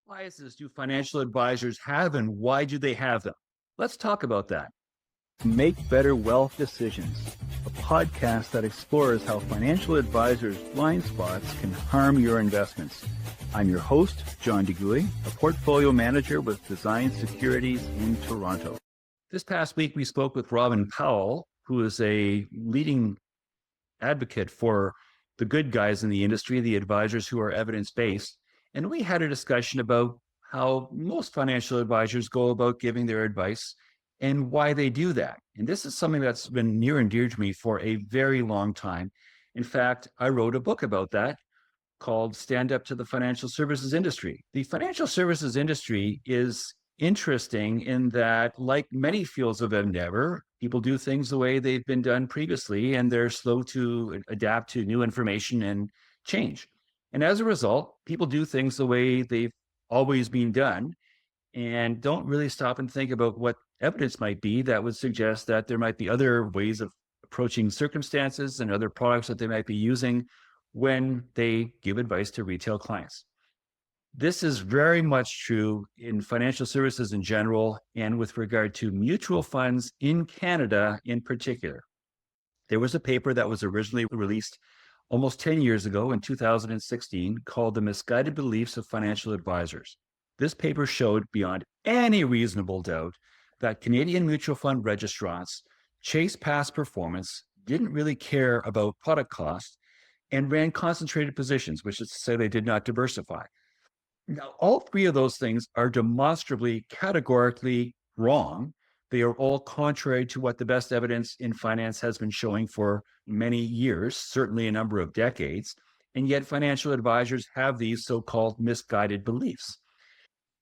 Biases do financial advisors have and why do they have them? Let's talk about that. Make Better Wealth Decisions, a podcast that explores how financial advisors' blind spots can harm your investments. I'm your host, John DeGuy, a portfolio manager with Design Securities in Toronto. This past week, we spoke with Robin Powell, who is a leading advocate for the good guys in the industry, the advisors who are evidence-based. And we had a discussion about how most financial advisors go about giving their advice and why they do that. And this is something that's been near and dear to me for a very long time. In fact, I wrote a book about that called Stand Up to the Financial Services Industry. The financial services industry is interesting in that, like many fields of endeavor, people do things the way they've been done previously, and they're slow to adapt to new information and change. And as a result, people do things the way they've always been done and don't really stop and think about what evidence might be that would suggest that there might be other ways of approaching circumstances and other products that they might be using when they give advice to retail clients. This is very much true in financial services in general and with regard to mutual funds in Canada in particular. There was a paper that was originally released almost 10 years ago in 2016 called The Misguided Beliefs of Financial Advisors. This paper showed beyond any reasonable doubt that Canadian mutual fund registrants chased past performance, didn't really care about product cost, and ran concentrated positions, which is to say they did not diversify. Now, all three of those things are demonstrably, categorically wrong. They are all contrary to what the best evidence in finance has been showing for many years, certainly a number of decades. And yet financial advisors have these so-called misguided beliefs.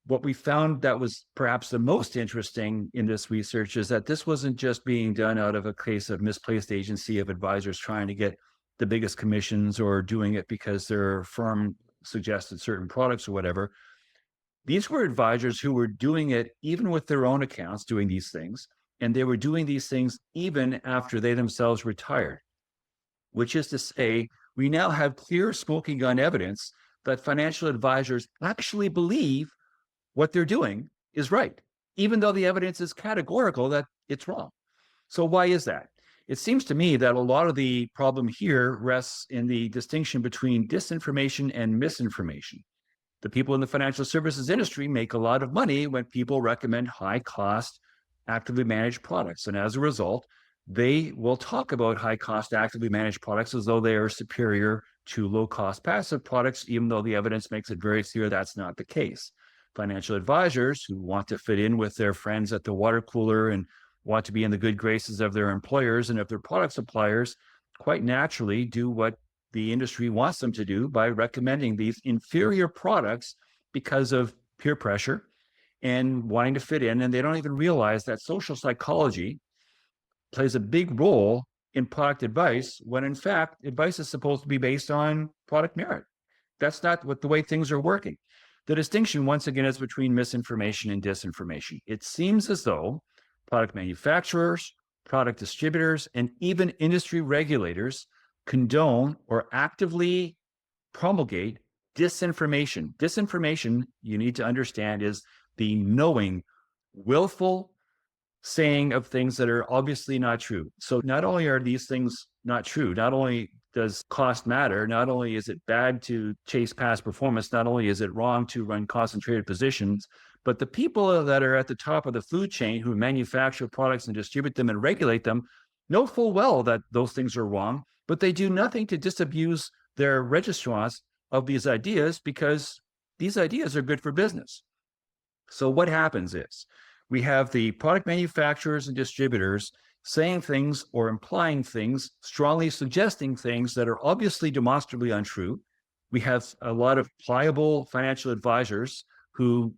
What we found that was perhaps the most interesting in this research is that this wasn't just being done out of a case of misplaced agency of advisors trying to get the biggest commissions or doing it because their firm suggested certain products or whatever. These were advisors who were doing it even with their own accounts, doing these things, and they were doing these things even after they themselves retired, which is to say, we now have clear smoking gun evidence that financial advisors actually believe what they're doing is right, even though the evidence is categorical that it's wrong. So why is that? It seems to me that a lot of the problem here rests in the distinction between disinformation and misinformation. The people in the financial services industry make a lot of money when people recommend high-cost, actively managed products. And as a result, they will talk about high-cost, actively managed products as though they are superior to low-cost passive products, even though the evidence makes it very clear that's not the case. Financial advisors who want to fit in with their friends at the water cooler and want to be in the good graces of their employers and of their product suppliers quite naturally do what the industry wants them to do by recommending these inferior products because of peer pressure and wanting to fit in. And they don't even realize that social psychology plays a big role in product advice when in fact advice is supposed to be based on product merit. That's not what the way things are working. The distinction once again is between misinformation and disinformation. It seems as though product manufacturers, product distributors, and even industry regulators condone or actively promulgate disinformation. Disinformation, you need to understand, is the knowing, willful saying of things that are obviously not true. So not only are these things not true, not only does cost matter, not only is it bad to chase past performance, not only is it wrong to run concentrated positions, but the people that are at the top of the food chain who manufacture products and distribute them and regulate them know full well that those things are wrong, but they do nothing to disabuse their registrants of these ideas because these ideas are good for business. So what happens is we have the product manufacturers and distributors saying things or implying things, strongly suggesting things that are obviously demonstrably untrue. We have a lot of pliable financial advisors who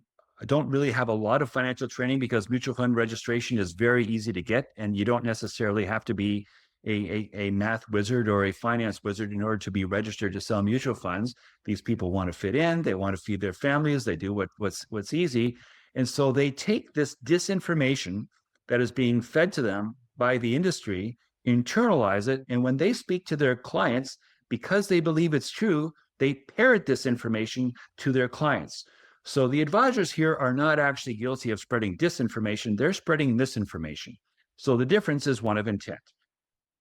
don't really have a lot of financial training because mutual fund registration is very easy to get, and you don't necessarily have to be a math wizard or a finance wizard in order to be registered to sell mutual funds. These people want to fit in, they want to feed their families, they do what's easy. And so they take this disinformation that is being fed to them by the industry, internalize it, and when they speak to their clients, because they believe it's true, they parrot this information to their clients. So the advisors here are not actually guilty of spreading disinformation, they're spreading misinformation. So the difference is one of intent.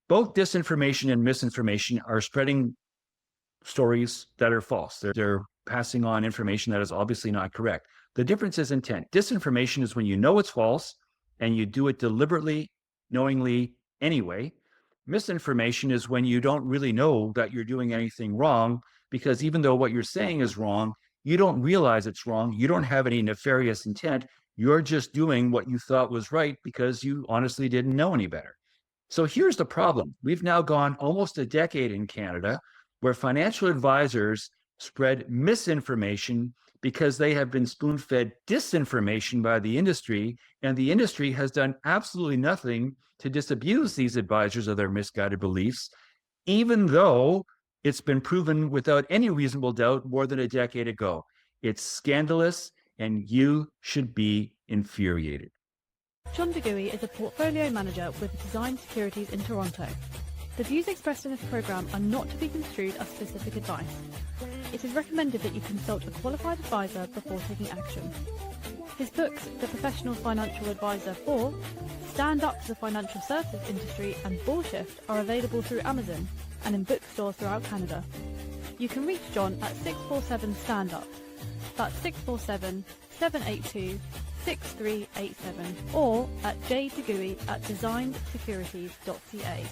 Both disinformation and misinformation are spreading stories that are false. They're passing on information that is obviously not correct. The difference is intent. Disinformation is when you know it's false and you do it deliberately, knowingly anyway. Misinformation is when you don't really know that you're doing anything wrong, because even though what you're saying is wrong, you don't realize it's wrong. You don't have any nefarious intent. You're just doing what you thought was right because you honestly didn't know any better. So here's the problem. We've now gone almost a decade in Canada where financial advisors spread misinformation because they have been spoon-fed disinformation by the industry, and the industry has done absolutely nothing to disabuse these advisors of their misguided beliefs, even though it's been proven without any reasonable doubt more than a decade ago. It's scandalous, and you should be infuriated. John DeGooey is a portfolio manager with Design Securities in Toronto. The views expressed in this programme are not to be construed as specific advice. It is recommended that you consult a qualified advisor before taking action. His books, The Professional Financial Advisor 4, Stand Up to the Financial Services Industry and Bullshift are available through Amazon and in bookstores throughout Canada. You can reach John at 647-STAND-UP. That's 647-782-6387 or at jdegooey@designedsecurities.ca.